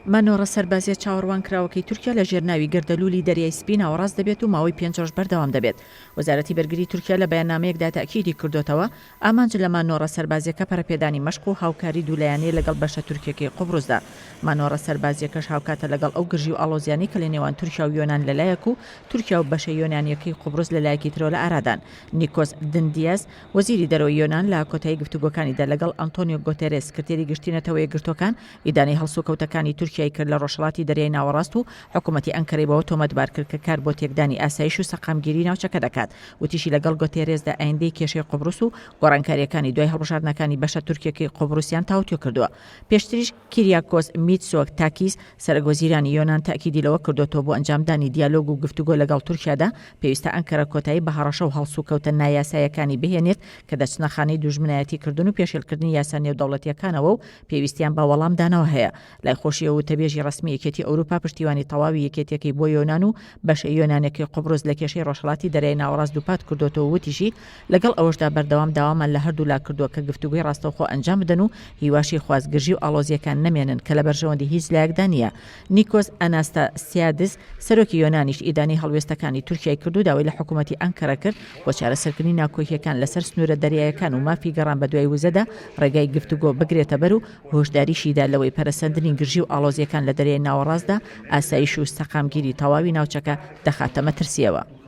مانۆڕە سەربازیە چاوەڕوان کراوەکەی تورکیا لە ژێرناوی گەردەلوولی دەریای سپی ناوەڕاست دەبێت و ماوەی 5 ڕۆژ بەردەوام دەبێت. وەزارەتی بەرگری تورکیا لە بەیاننامەیەکدا تاکیدی کردوتەوە ئامانج لە مانۆڕە سەربازیەکە پەرەپێدانی مەشق و هاوکاری دوولایانەیە لەگەڵ بەشە تورکیەکەی قوبرسدا. مانۆڕە سەربازیەکەش هاوکاتە لەگەڵ ئەو گرژی و ئاڵۆزیانی کە لە نێوان تورکیا و یۆنان لەلایەک و تورکیا و بەشە یۆنانیەکەی قوبرس لەلایەکی ترەوە لە ئارادان. نیکۆس دندیاز وەزیری دەرەوەی یۆنان لە کۆتایی گفتوگۆکانیدا لەگەڵ ئەنتۆنیۆ گۆتێرێس سکرتێری گشتینەتەوە یەکگرتوەکان ئیدانی هەڵسوکەوتەکانی تورکیای کرد لە ڕۆژهەڵاتی دەریای ناوەڕاست و حکوومەتی ئەنکەرەی بەوە تۆمەتبار کرد کە کار بۆ تێکدانی ئاسایش و سەقامگیری ناوچەکە دەکات. وتیشی لەگەڵ گۆتێرێسدا ئایندەی کێشەی قوبرس و گۆڕانکاریەکانی دوای هەڵبژاردنەکانی بەشە تورکیەکەی قوبرسیان تاوتوێ کردووە. پێشتریش کیریاکۆس میتسۆتاکیس سەرۆکوەزیرانی یۆنان تاکیدی لەوە کردوتەوە بۆ ئەنجامدانی دیالۆگ و گفتوگۆ لەگەڵ تورکیادا پێویستە ئەنکەرە کۆتایی بە هەڕەشە و هەڵسوکەوتە نایاسایەکانی بهێنێت کە دەچنە خانەی دوژمنایەتی کردن و پێشێلکردنی یاسا نێودەوڵەتیەکانەوە و پێویستیان بە وەڵامدانەوە هەیە. لای خۆشیەوە وتەبێژی ڕسمی یەکێتی ئەوروپا پشتیوانی تەواوی یەکێتیەکەی بۆ یۆنان و بەشە یۆنانیەکەی قوبرس لە کێشەی ڕۆژهەڵاتی دەریای ناوەڕاست دووپات کردوتەوە. وتیشی لەگەڵ ئەوەشدا بەردەوام داوامان لە هەردوو لا کردووە کە گفتوگوی ڕاستەوخۆ ئەنجام بدەن و هیواشی خوازگرژی و ئاڵۆزیەکان نەمێنن کە لە بەرژەوەندی هیچ لایەکدا نییە. نیکۆس ئەناستاسیادس سەرۆکی یۆنانیش ئیدانی هەڵوێستەکانی تورکیای کرد و داوای لە حکوومەتی ئەنکەرە کرد بۆ چارەسەرکردنی ناکۆکیەکان لەسەر سنوورە دەریایەکان و مافی گەڕان بە دوای وزەدا ڕێگای گفتوگۆ بگرێتە بەر و هۆشداریشیدا لەوەی پەرەسەندنی گرژی و ئاڵۆزیەکان لە دەریای ناوەڕاستدا ئاسایش و سەقامگیری تەواوی ناوچەکە دەخاتە مەترسیەوە.